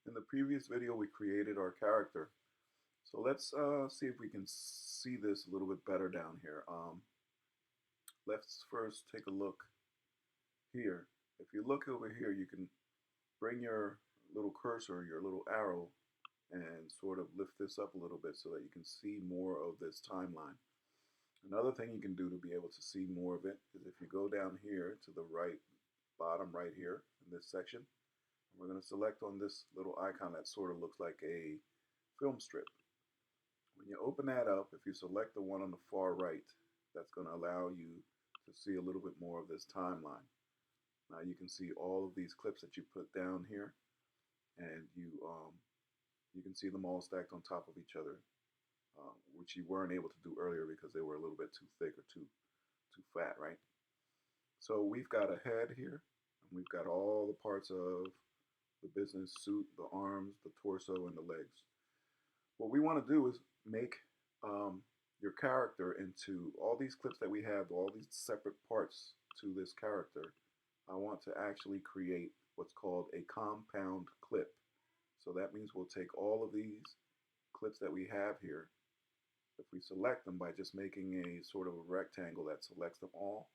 In the previous video, we created our character. So let's see if we can see this a little bit better down here. Let's first take a look here. If you look over here, you can bring your little cursor, your little arrow, and sort of lift this up a little bit so that you can see more of this timeline. Another thing you can do to be able to see more of it is if you go down here to the right, bottom right here in this section, we're going to select on this little icon that sort of looks like a film strip. When you open that up, if you select the one on the far right, that's going to allow you to see a little bit more of this timeline. Now you can see all of these clips that you put down here, and you can see them all stacked on top of each other, which you weren't able to do earlier because they were a little bit too thick or too fat, right? So we've got a head here, and we've got all the parts of the business suit, the arms, the torso, and the legs. What we want to do is make your character into all these clips that we have, all these separate parts to this character. I want to actually create what's called a compound clip. So that means we'll take all of these clips that we have here. If we select them by just making a sort of a rectangle that selects them all,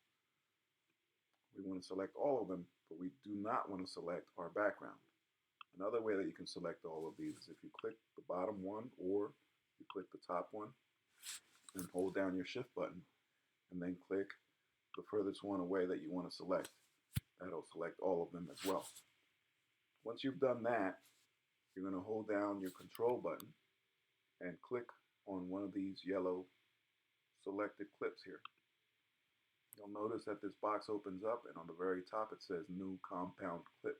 we want to select all of them, but we do not want to select our background. Another way that you can select all of these is if you click the bottom one or you click the top one and hold down your shift button and then click the furthest one away that you want to select. That'll select all of them as well. Once you've done that, you're going to hold down your control button and click on one of these yellow selected clips here. You'll notice that this box opens up, and on the very top it says New Compound Clip.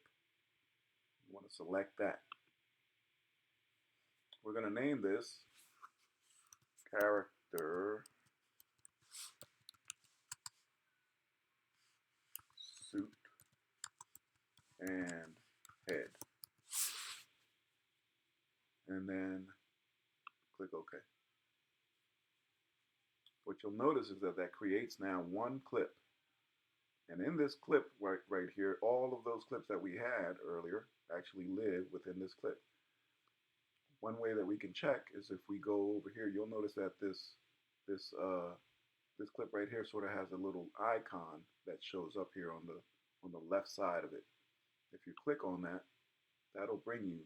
You want to select that. We're going to name this Character Suit and Head. And then click OK. What you'll notice is that that creates now one clip. And in this clip right here, all of those clips that we had earlier actually live within this clip. One way that we can check is if we go over here, you'll notice that this clip right here sort of has a little icon that shows up here on the left side of it. If you click on that, that'll bring you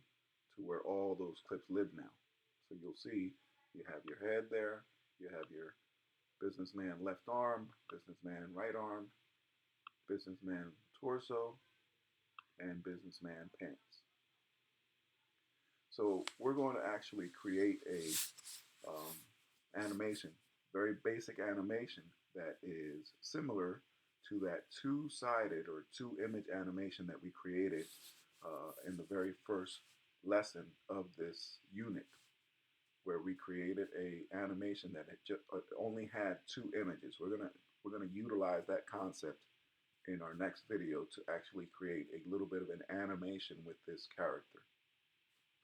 to where all those clips live now. So you'll see you have your head there, you have your businessman left arm, businessman right arm, businessman torso, and businessman pants. So we're going to actually create a animation, very basic animation that is similar to that two-sided or two-image animation that we created in the very first lesson of this unit, where we created a animation that only had two images. We're gonna utilize that concept in our next video to actually create a little bit of an animation with this character.